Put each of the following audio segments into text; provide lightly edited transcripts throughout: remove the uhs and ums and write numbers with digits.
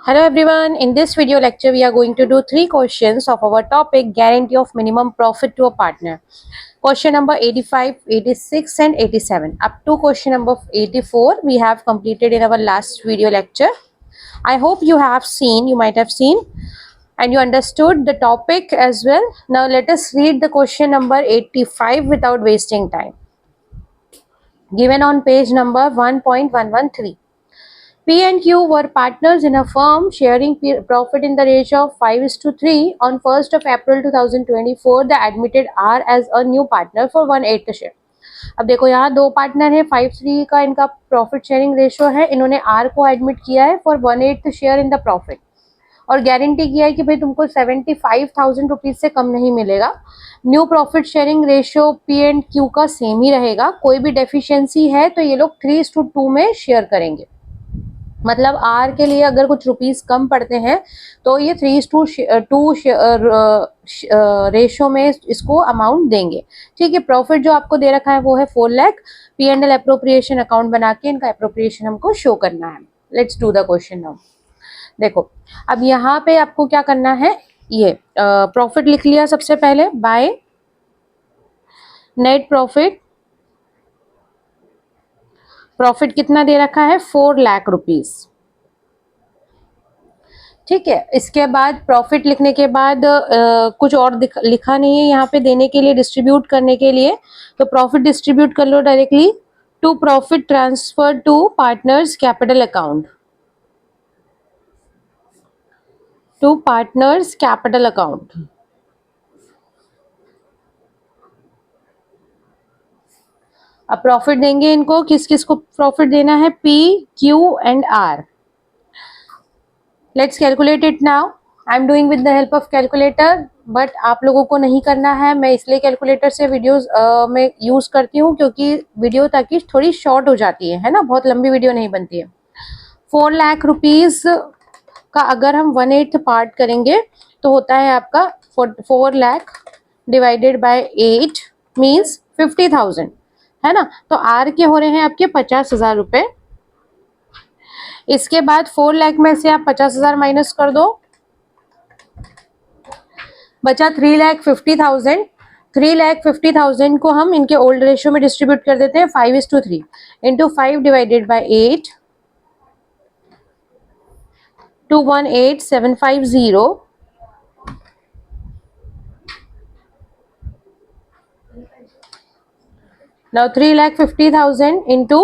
Hello everyone, in this video lecture we are going to do 3 questions of our topic guarantee of minimum profit to a partner. Question number 85, 86 and 87. Up to question number 84 we have completed in our last video lecture. I hope you might have seen and you understood the topic as well. Now let us read the question number 85 without wasting time. Given on page number 1.113. P and Q were partners in a firm sharing profit in the ratio of 5:3. On 1st of April 2024, they admitted R as a new partner for 1/8 share. अब देखो यहाँ दो partner है, 5:3 का इनका profit sharing ratio है, इन्होंने R को एडमिट किया है for 1/8 share in the profit और गारंटी किया है कि भाई तुमको 75,000 रुपीज से कम नहीं मिलेगा. New profit sharing ratio P and Q का सेम ही रहेगा. कोई भी डेफिशिएंसी है तो ये लोग 3:2 में शेयर करेंगे. मतलब आर के लिए अगर कुछ रुपीस कम पड़ते हैं तो ये 3:2 रेशो में इसको अमाउंट देंगे. ठीक है. प्रॉफिट जो आपको दे रखा है वो है 4 लाख. P&L अप्रोप्रिएशन अकाउंट बना के इनका अप्रोप्रिएशन हमको शो करना है. Let's do the question now. देखो अब यहाँ पे आपको क्या करना है, ये प्रॉफिट लिख लिया सबसे पहले बाय नेट प्रॉफिट. प्रॉफिट कितना दे रखा है 4 लाख रुपीस. ठीक है. इसके बाद प्रॉफिट लिखने के बाद कुछ और लिखा नहीं है यहाँ पे देने के लिए, डिस्ट्रीब्यूट करने के लिए. तो प्रॉफिट डिस्ट्रीब्यूट कर लो directly to profit transfer to partners capital account. To partners capital account. अब प्रॉफिट देंगे इनको, किस किस को प्रॉफिट देना है, P, Q and R. Let's calculate it now. I am doing with the help of calculator, but आप लोगों को नहीं करना है. मैं इसलिए कैलकुलेटर से वीडियोस में यूज करती हूँ क्योंकि वीडियो ताकि थोड़ी शॉर्ट हो जाती है ना, बहुत लंबी वीडियो नहीं बनती है. 4 लाख रुपीज का अगर हम 1/8 पार्ट करेंगे तो होता है आपका 4 लाख डिवाइडेड बाय 8 मीन्स 50,000 है ना. तो आर के हो रहे हैं आपके 50,000 रुपए. इसके बाद 4 लाख में से आप 50,000 माइनस कर दो, बचा 3,50,000. 3,50,000 को हम इनके ओल्ड रेशियो में डिस्ट्रीब्यूट कर देते हैं 5:3 into 5 divided by 8 218,750. Now 3,50,000 into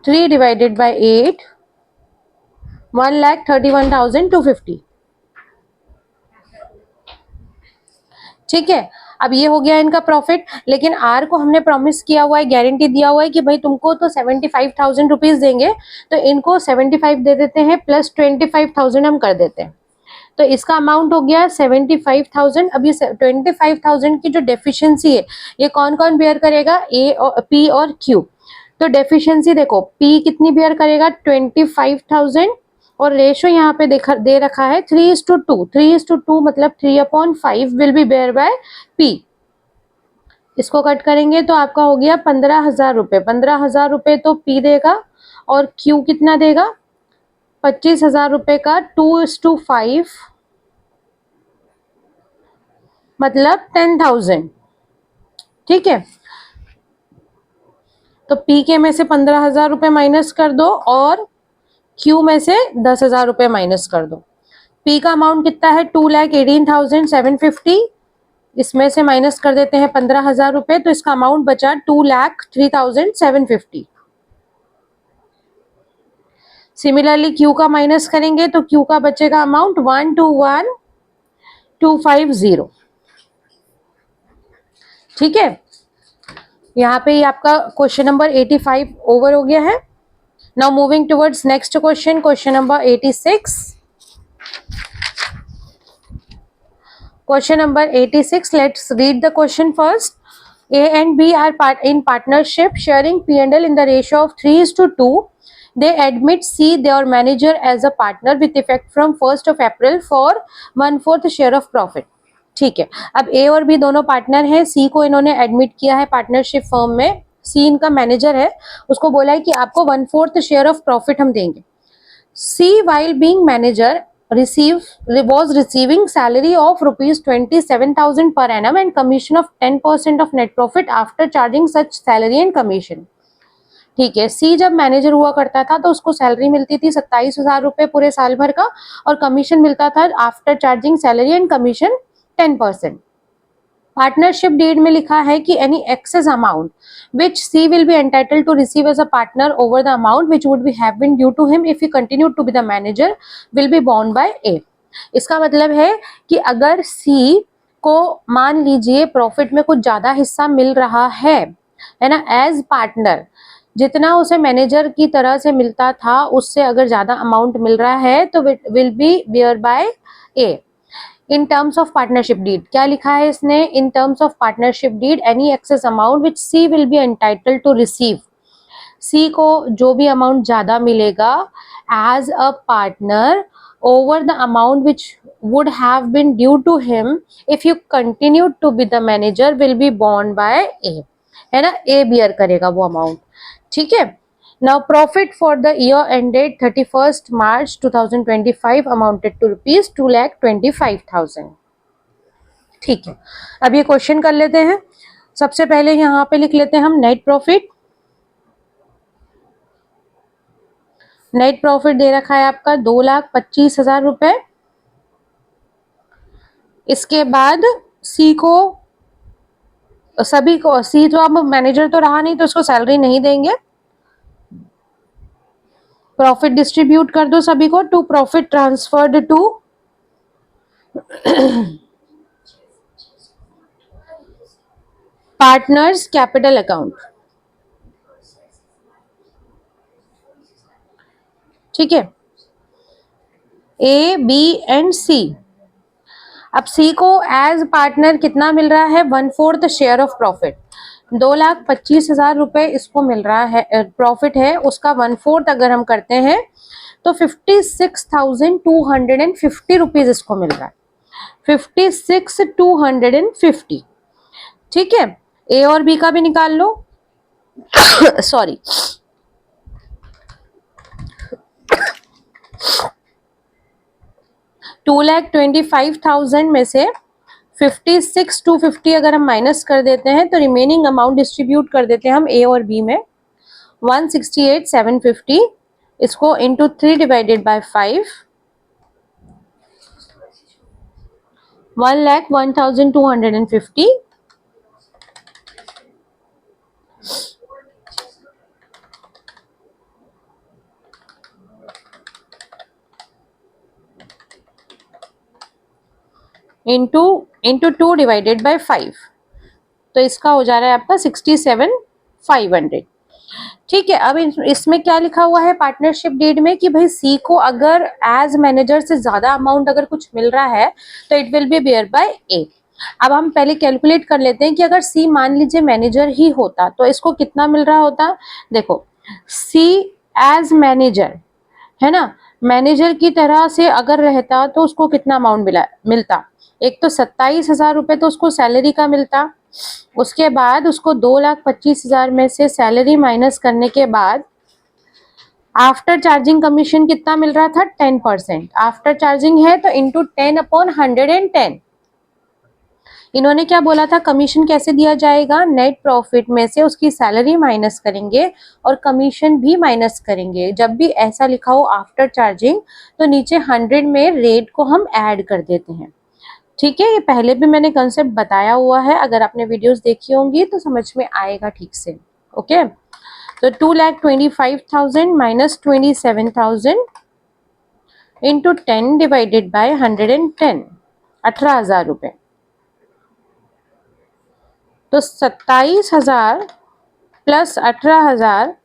3 divided by 8 1,31,250. ठीक है. अब ये हो गया इनका प्रॉफिट. लेकिन आर को हमने प्रॉमिस किया हुआ है, गारंटी दिया हुआ है कि भाई तुमको तो 75,000 रुपीज देंगे, तो इनको 75 दे देते हैं प्लस 25,000 हम कर देते हैं. तो इसका अमाउंट हो गया 75,000. अब ये 25,000 की जो डेफिशिएंसी है ये कौन कौन बेयर करेगा, ए और पी और क्यू. तो डेफिशिएंसी देखो पी कितनी बेयर करेगा 25,000 और रेशो यहाँ पे दे रखा है 3:2. 3:2 मतलब 3/5 will be bear by P. इसको कट करेंगे तो आपका हो गया 15,000 रुपए. 15,000 रुपए तो पी देगा और क्यू कितना देगा 25,000 रुपए का 2:5 मतलब 10,000. ठीक है. तो पी के में से 15,000 रुपए माइनस कर दो और क्यू में से 10,000 रुपए माइनस कर दो. पी का अमाउंट कितना है 2,18,750. इसमें से माइनस कर देते हैं 15,000 रुपए तो इसका अमाउंट बचा 2,03,750. सिमिलरली क्यू का माइनस करेंगे तो क्यू का बचेगा अमाउंट 121,250. ठीक है. यहाँ पे आपका क्वेश्चन नंबर 85 ओवर हो गया है. Now moving towards next question, question number 86. Question number 86, let's read the question first. A and B are in partnership sharing P&L in the ratio of 3:2. They admit C, their manager, as a partner with effect from 1st of April for 1/4 share of profit. ठीक है. अब A और B दोनों partner हैं. C को इन्होंने admit किया है पार्टनरशिप फर्म में. C इनका मैनेजर है, उसको बोला है कि आपको 1/4 शेयर ऑफ प्रॉफिट हम देंगे. C while being manager was receiving salary of rupees 27,000 per annum and commission of 10% of net profit after charging such salary and commission. ठीक है, सी जब मैनेजर हुआ करता था तो उसको सैलरी मिलती थी 27,000 रुपए पूरे साल भर का और कमीशन मिलता था after charging salary and commission 10%. Partnership deed में लिखा है कि any excess amount which C will be entitled to receive as a partner over the amount which would be have been due to him if he continued to be the manager will be borne by A. इसका मतलब है कि अगर C को मान लीजिए profit में कुछ ज्यादा हिस्सा मिल रहा है ना, एज पार्टनर जितना उसे मैनेजर की तरह से मिलता था उससे अगर ज्यादा अमाउंट मिल रहा है तो will be bear by A. In terms of partnership deed क्या लिखा है इसने, in terms of partnership deed any excess amount which C will be entitled to receive. C को जो भी अमाउंट ज्यादा मिलेगा as a partner over the amount which would have been due to him if you continued to be the manager will be borne by A, है ना, A beer करेगा वो amount. ठीक है. Now profit for the year ended 31st March 2025 amounted to rupees 2,25,000. ठीक है, अब ये क्वेश्चन कर लेते हैं. सबसे पहले यहाँ पे लिख लेते हैं हम नेट प्रॉफिट. नेट प्रॉफिट दे रखा है आपका 2,25,000 रुपए. इसके बाद सी को सभी को, सी तो अब मैनेजर तो रहा नहीं तो उसको सैलरी नहीं देंगे, प्रॉफिट डिस्ट्रीब्यूट कर दो सभी को to profit transferred to partners capital account. ठीक है, ए बी एंड सी. अब सी को एज पार्टनर कितना मिल रहा है, 1/4 शेयर ऑफ प्रॉफिट. 2,25,000 रुपए इसको मिल रहा है, प्रॉफिट है उसका 1/4 अगर हम करते हैं तो 56,250 रुपीज इसको मिल रहा है. 56,250. ठीक है, ए और बी का भी निकाल लो. सॉरी, $2,25,000 में से 56,250 अगर हम माइनस कर देते हैं तो रिमेनिंग अमाउंट डिस्ट्रीब्यूट कर देते हैं हम ए और बी में. 168,750 इसको into 3 divided by 5, 1,01,250 into 2 divided by 5, तो इसका हो जा रहा है आपका 67,500. ठीक है, अब इसमें क्या लिखा हुआ है पार्टनरशिप डीड में कि भाई सी को अगर एज मैनेजर से ज्यादा अमाउंट अगर कुछ मिल रहा है तो it will be bear by A. अब हम पहले कैलकुलेट कर लेते हैं कि अगर सी मान लीजिए मैनेजर ही होता तो इसको कितना मिल रहा होता. देखो, सी एज मैनेजर है ना, मैनेजर की तरह से अगर रहता तो उसको कितना अमाउंट मिलता. एक तो 27,000 रुपए तो उसको सैलरी का मिलता, उसके बाद उसको 2,25,000 में से सैलरी माइनस करने के बाद आफ्टर चार्जिंग कमीशन कितना मिल रहा था, 10%. आफ्टर चार्जिंग है तो इंटू 10/110. इन्होंने क्या बोला था, कमीशन कैसे दिया जाएगा, नेट प्रॉफिट में से उसकी सैलरी माइनस करेंगे और कमीशन भी माइनस करेंगे. जब भी ऐसा लिखा हो आफ्टर चार्जिंग तो नीचे 100 में रेट को हम ऐड कर देते हैं. ठीक है, ये पहले भी मैंने कंसेप्ट बताया हुआ है, अगर आपने वीडियोस देखी होंगी तो समझ में आएगा ठीक से. ओके, तो 2,25,000 माइनस 27,000 इंटू 10 डिवाइडेड बाय 110, 18,000 रुपए. तो 27,000 प्लस 18,000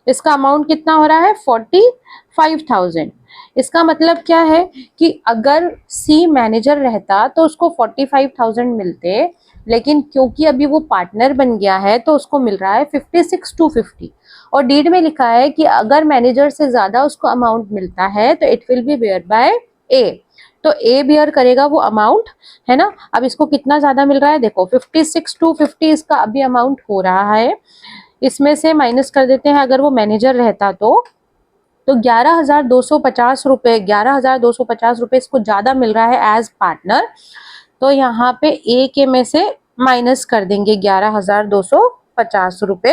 इसका अमाउंट कितना हो रहा है, 45,000. इसका मतलब क्या है कि अगर सी मैनेजर रहता तो उसको 45,000 मिलते, लेकिन क्योंकि अभी वो पार्टनर बन गया है तो उसको मिल रहा है 56,250. और डीड में लिखा है कि अगर मैनेजर से ज्यादा उसको अमाउंट मिलता है तो it will be bear by A. तो ए बियर करेगा वो अमाउंट, है ना. अब इसको कितना ज्यादा मिल रहा है, देखो 56,250 इसका अभी अमाउंट हो रहा है, इसमें से माइनस कर देते हैं अगर वो मैनेजर रहता तो तो 11,250 रुपये, 11,250 रुपये इसको ज़्यादा मिल रहा है एज पार्टनर। तो यहाँ पे ए के में से माइनस कर देंगे 11,250 रुपये,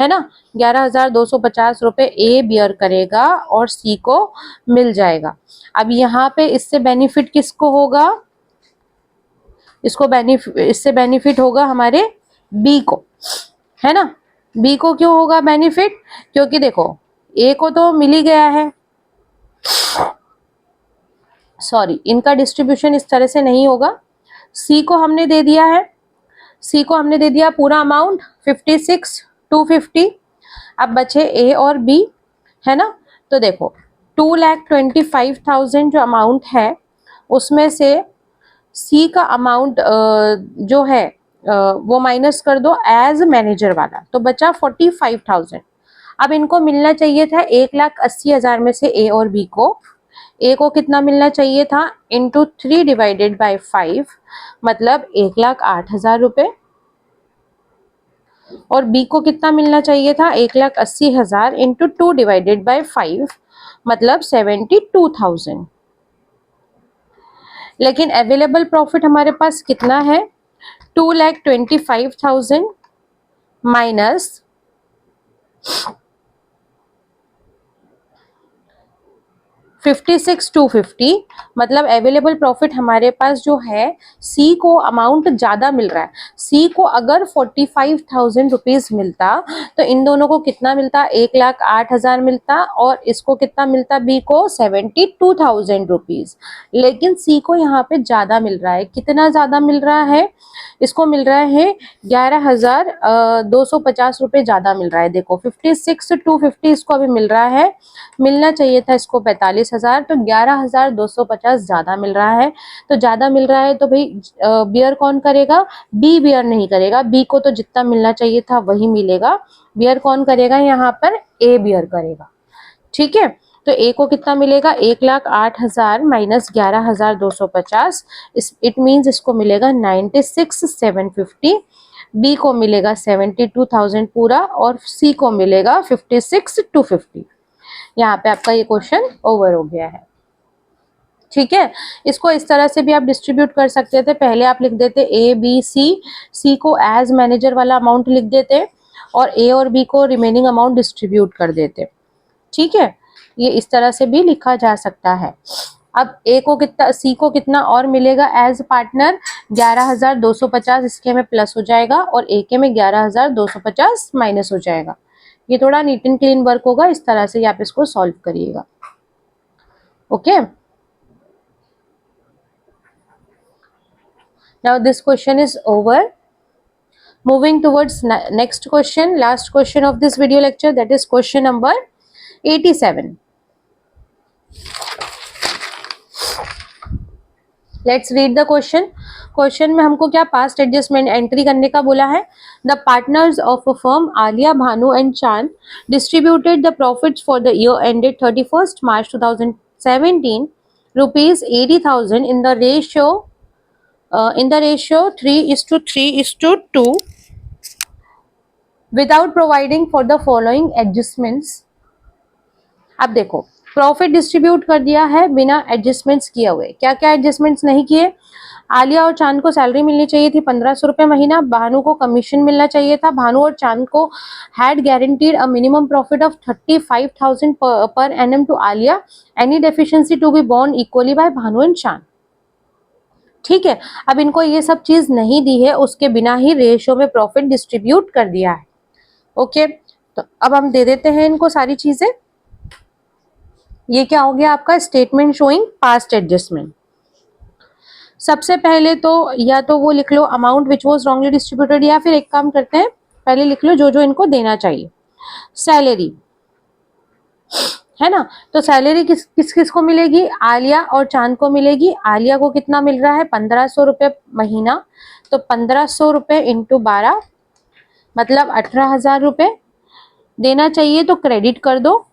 है ना। 11,250 रुपये ए बियर करेगा और सी को मिल जाएगा। अब यहाँ पे इससे बेनिफिट किसको होगा, इससे बेनिफिट होगा हमारे बी को, है ना। बी को क्यों होगा बेनिफिट, क्योंकि देखो ए को तो मिल ही गया है, सॉरी इनका डिस्ट्रीब्यूशन इस तरह से नहीं होगा। सी को हमने दे दिया है, सी को हमने दे दिया पूरा अमाउंट 56,250। अब बचे ए और बी, है ना। तो देखो 2,25,000 जो अमाउंट है उसमें से सी का अमाउंट जो है वो माइनस कर दो एज मैनेजर वाला, तो बचा 45,000। अब इनको मिलना चाहिए था 1,80,000 में से ए और बी को। ए को कितना मिलना चाहिए था, इंटू 3 डिवाइडेड बाई 5, मतलब 1,08,000 रुपये। और बी को कितना मिलना चाहिए था, 1,80,000 इंटू 2 डिवाइडेड बाई 5, मतलब 72,000। लेकिन अवेलेबल प्रॉफिट हमारे पास कितना है, 2,25,000 माइनस 56,250, मतलब अवेलेबल प्रॉफिट हमारे पास जो है सी को अमाउंट ज़्यादा मिल रहा है। सी को अगर 45,000 रुपीज़ मिलता तो इन दोनों को कितना मिलता, 1,08,000 मिलता, और इसको कितना मिलता बी को 72,000 रुपीज़। लेकिन सी को यहाँ पे ज़्यादा मिल रहा है, कितना ज़्यादा मिल रहा है, इसको मिल रहा है 11,250 रुपये ज़्यादा मिल रहा है। देखो 56,250 इसको अभी मिल रहा है, मिलना चाहिए था इसको 45,000, तो 11,250 ज़्यादा मिल रहा है। तो ज़्यादा मिल रहा है तो भाई बियर कौन करेगा, बी बियर नहीं करेगा, बी को तो जितना मिलना चाहिए था वही मिलेगा। बियर कौन करेगा, यहाँ पर ए बियर करेगा, ठीक है। तो ए को कितना मिलेगा, 1,08,000 माइनस 11,250, इट मीन्स इसको मिलेगा 96,750। बी को मिलेगा 72,000 पूरा, और सी को मिलेगा 56,250। यहाँ पे आपका ये क्वेश्चन ओवर हो गया है, ठीक है। इसको इस तरह से भी आप डिस्ट्रीब्यूट कर सकते थे, पहले आप लिख देते ए बी सी, सी को एज मैनेजर वाला अमाउंट लिख देते और ए और बी को रिमेनिंग अमाउंट डिस्ट्रीब्यूट कर देते, ठीक है। ये इस तरह से भी लिखा जा सकता है। अब ए को कितना, सी को कितना और मिलेगा एज पार्टनर, 11,250 इसके में प्लस हो जाएगा और ए के में 11,250 माइनस हो जाएगा। ये थोड़ा नीट एंड क्लीन वर्क होगा, इस तरह से आप इसको सॉल्व करिएगा, okay. Now this question is over. Moving towards next question, last question of this video lecture, that is question number 87. Let's read the question. Question में हमको क्या पास्ट एडजस्टमेंट एंट्री करने का बोला है। The partners of a firm Alia, Bhanu and Chand distributed the profits for the year ended 31st March 2017 rupees 80,000 in the ratio 3:3:2 without providing for the following adjustments. अब देखो profit distribute कर दिया है बिना एडजस्टमेंट्स किए हुए। क्या क्या एडजस्टमेंट्स नहीं किए, आलिया और चांद को सैलरी मिलनी चाहिए थी 1,500 रुपये महीना, भानु को कमीशन मिलना चाहिए था, भानु और चांद को had guaranteed a minimum profit of 35,000 per annum to Aliya, any deficiency to be borne equally by Bhanu and Chand, ठीक है। अब इनको ये सब चीज नहीं दी है, उसके बिना ही रेशियो में प्रॉफिट डिस्ट्रीब्यूट कर दिया है, ओके। तो अब हम दे देते हैं इनको सारी चीजें। ये क्या हो गया आपका स्टेटमेंट शोइंग पास्ट एडजस्टमेंट। सबसे पहले तो या तो वो लिख लो amount which was wrongly distributed, या फिर एक काम करते हैं पहले लिख लो जो जो इनको देना चाहिए। सैलरी, है ना, तो सैलरी किस किस को मिलेगी, आलिया और चांद को मिलेगी। आलिया को कितना मिल रहा है, 1,500 रुपये महीना, तो 1,500 रुपये इंटू 12 मतलब 18,000 रुपये देना चाहिए, तो क्रेडिट कर दो।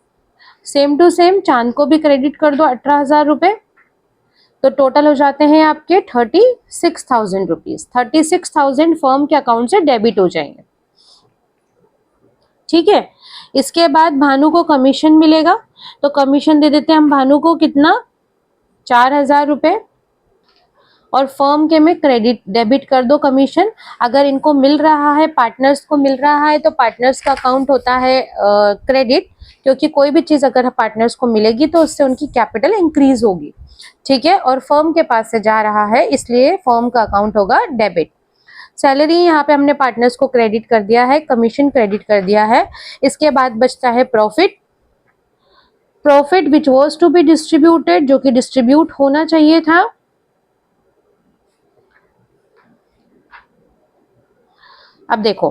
सेम टू सेम चांद को भी क्रेडिट कर दो 18,000 रुपये, तो टोटल हो जाते हैं आपके 36,000 रुपीज। 36,000 फर्म के अकाउंट से डेबिट हो जाएंगे, ठीक है। इसके बाद भानु को कमीशन मिलेगा, तो कमीशन दे देते हैं हम भानु को कितना, 4,000 रुपए, और फर्म के में क्रेडिट डेबिट कर दो कमीशन। अगर इनको मिल रहा है, पार्टनर्स को मिल रहा है, तो पार्टनर्स का अकाउंट होता है क्रेडिट, क्योंकि कोई भी चीज अगर पार्टनर्स को मिलेगी तो उससे उनकी कैपिटल इंक्रीज होगी। ठीक है, और फर्म के पास से जा रहा है इसलिए फर्म का अकाउंट होगा डेबिट। सैलरी यहाँ पे हमने पार्टनर्स को क्रेडिट कर दिया है, कमीशन क्रेडिट कर दिया है। इसके बाद बचता है profit. Profit which was to be distributed, जो कि डिस्ट्रीब्यूट होना चाहिए था। अब देखो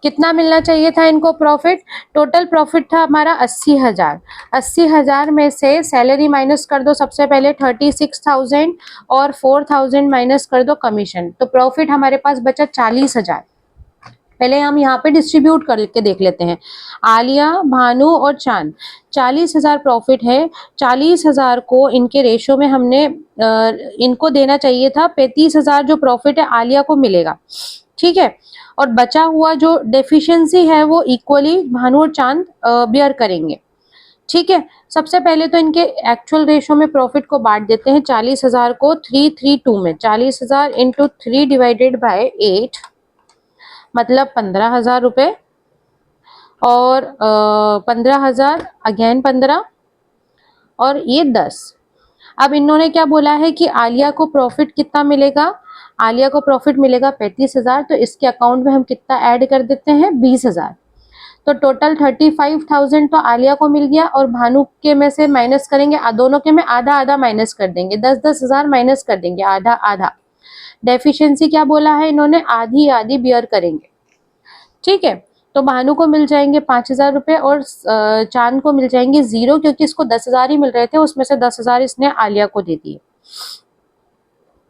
कितना मिलना चाहिए था इनको प्रॉफिट। टोटल प्रॉफिट था हमारा 80,000। 80,000 में से सैलरी माइनस कर दो सबसे पहले 36,000, और 4,000 माइनस कर दो कमीशन, तो प्रॉफिट हमारे पास बचा 40,000। पहले हम यहाँ पे डिस्ट्रीब्यूट करके देख लेते हैं। आलिया, भानु और चांद, 40,000 प्रॉफिट है। 40,000 को इनके रेशो में हमने इनको देना चाहिए था 35,000 जो प्रॉफिट है आलिया को मिलेगा। ठीक है, और बचा हुआ जो डेफिशिएंसी है वो इक्वली भानु और चांद बियर करेंगे। ठीक है, सबसे पहले तो इनके एक्चुअल रेशो में प्रॉफिट को बांट देते हैं। 40,000 को 332 में, 40,000 इंटू 3 डिवाइडेड बाय 8, मतलब 15,000 रुपए, और 15,000 अगेन 15, और ये 10। अब इन्होंने क्या बोला है कि आलिया को प्रॉफिट कितना मिलेगा, आलिया को प्रॉफिट मिलेगा 35,000, तो इसके अकाउंट में हम कितना ऐड कर देते हैं, 20,000। तो टोटल 35,000 तो आलिया को मिल गया, और भानु के में से माइनस करेंगे, दोनों के में आधा आधा माइनस कर देंगे, 10,000 माइनस कर देंगे, आधा आधा। डेफिशिएंसी क्या बोला है इन्होंने, आधी आधी बियर करेंगे। ठीक है, तो भानु को मिल जाएंगे 5,000 रुपए, और चांद को मिल जाएंगे 0, क्योंकि इसको 10,000 ही मिल रहे थे, उसमें से 10,000 इसने आलिया को दे दिए।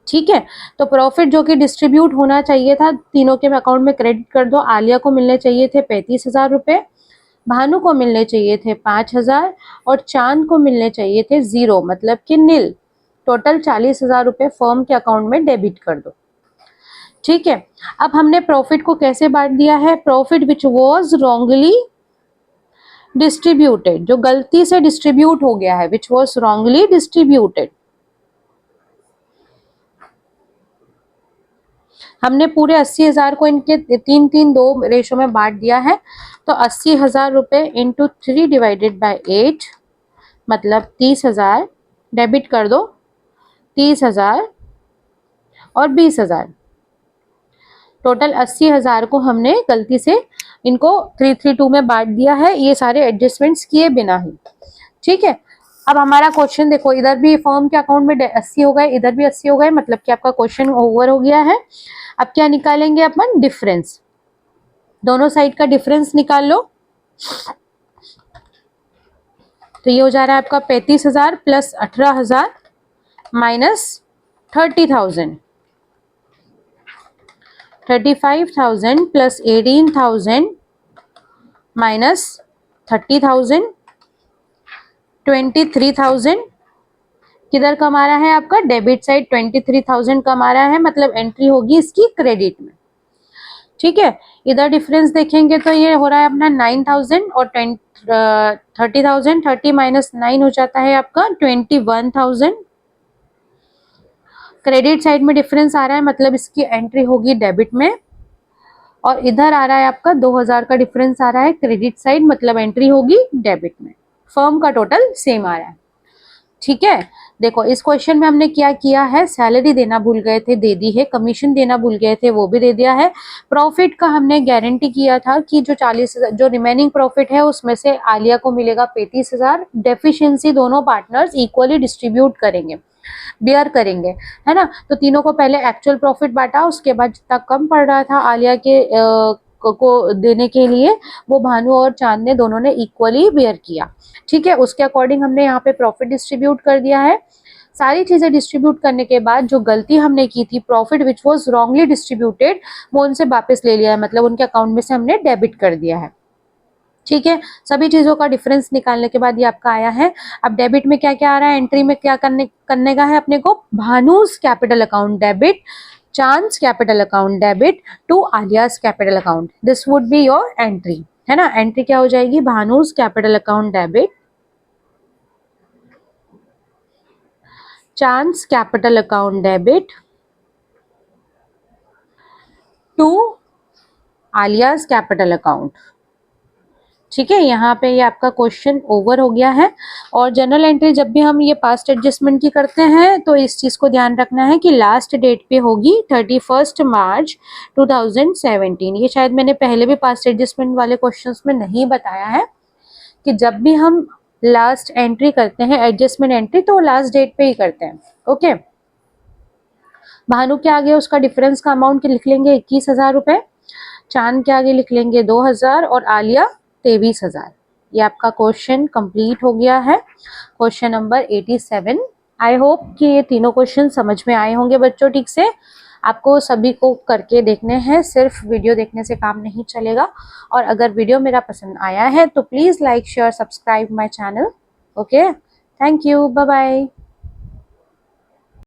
ठीक है, तो प्रॉफिट जो कि डिस्ट्रीब्यूट होना चाहिए था तीनों के अकाउंट में क्रेडिट कर दो। आलिया को मिलने चाहिए थे 35,000 रुपए, भानु को मिलने चाहिए थे 5,000, और चांद को मिलने चाहिए थे 0, मतलब कि नील। टोटल 40,000 रुपए फर्म के अकाउंट में डेबिट कर दो। ठीक है, अब हमने प्रॉफिट को कैसे बांट दिया है, profit which was wrongly distributed, जो गलती से डिस्ट्रीब्यूट हो गया है, विच वॉज रॉन्गली डिस्ट्रीब्यूटेड। हमने पूरे 80,000 को इनके 3-3-2 रेशो में बांट दिया है, तो 80,000 रुपए इंटू 3 डिवाइडेड बाय 8, मतलब 30,000, डेबिट कर दो 30,000 और 20,000। टोटल 80,000 को हमने गलती से इनको 3-3-2 में बांट दिया है, ये सारे एडजस्टमेंट्स किए बिना ही। ठीक है, अब हमारा क्वेश्चन देखो, इधर भी फर्म के अकाउंट में 80 हो गए, इधर भी 80 हो गए, मतलब कि आपका क्वेश्चन ओवर हो गया है। अब क्या निकालेंगे अपन, डिफरेंस। दोनों साइड का डिफरेंस निकाल लो। तो ये हो जा रहा है आपका 35,000 प्लस 18,000 माइनस 30,000, 35,000 प्लस 18,000 माइनस 30,000, 23,000। किधर कम आ रहा है आपका, डेबिट साइड 23,000 कम आ रहा है, मतलब एंट्री होगी इसकी क्रेडिट में। ठीक है, इधर डिफरेंस देखेंगे तो ये हो रहा है अपना 9,000 और 30,000, 30 माइनस 9 हो जाता है आपका 21,000। क्रेडिट साइड में डिफरेंस आ रहा है, मतलब इसकी एंट्री होगी डेबिट में, और इधर आ रहा है आपका 2,000 का डिफरेंस आ रहा है क्रेडिट साइड, मतलब एंट्री होगी डेबिट में। फर्म का टोटल सेम आ रहा है। ठीक है, देखो इस क्वेश्चन में हमने क्या किया है, सैलरी देना भूल गए थे, दे दी है। कमीशन देना भूल गए थे, वो भी दे दिया है। प्रॉफिट का हमने गारंटी किया था कि जो 40,000 जो रिमेनिंग प्रॉफिट है उसमें से आलिया को मिलेगा 35,000। डेफिशिएंसी दोनों पार्टनर्स इक्वली डिस्ट्रीब्यूट करेंगे, बियर करेंगे, है ना। तो तीनों को पहले एक्चुअल प्रॉफिट बांटा, उसके बाद जितना कम पड़ रहा था आलिया के को देने के लिए, वो भानु और चांद ने दोनों ने इक्वली बेयर किया। ठीक है, उसके अकॉर्डिंग हमने यहाँ पे प्रॉफिट डिस्ट्रीब्यूट कर दिया है। सारी चीजें डिस्ट्रीब्यूट करने के बाद जो गलती हमने की थी, profit which was wrongly distributed, वो उनसे वापस ले लिया है, मतलब उनके अकाउंट में से हमने डेबिट कर दिया है। ठीक है, सभी चीजों का डिफरेंस निकालने के बाद ये आपका आया है। अब डेबिट में क्या क्या आ रहा है, एंट्री में क्या करने का है अपने को, Bhanu's capital account debit, Chand's capital account debit to Alia's capital account, this would be your entry. है ना। एंट्री क्या हो जाएगी, Bhanu's capital account debit, Chand's capital account debit to Alia's capital account. ठीक है, यहाँ पे ये आपका क्वेश्चन ओवर हो गया है। और जनरल एंट्री जब भी हम ये पास्ट एडजस्टमेंट की करते हैं तो इस चीज को ध्यान रखना है कि लास्ट डेट पे होगी 31 मार्च 2017। ये शायद मैंने पहले भी पास्ट एडजस्टमेंट वाले क्वेश्चंस में नहीं बताया है कि जब भी हम लास्ट एंट्री करते हैं एडजस्टमेंट एंट्री तो लास्ट डेट पे ही करते हैं। ओके, भानु के आगे उसका डिफरेंस का अमाउंट लिख लेंगे 21,000 रुपए, चांद के आगे लिख लेंगे 2,000 और आलिया 23,000। ये आपका क्वेश्चन कंप्लीट हो गया है, क्वेश्चन नंबर 87। आई होप कि ये तीनों क्वेश्चन समझ में आए होंगे बच्चों ठीक से। आपको सभी को करके देखने हैं, सिर्फ वीडियो देखने से काम नहीं चलेगा। और अगर वीडियो मेरा पसंद आया है तो please like share subscribe my channel. Okay, thank you, bye bye.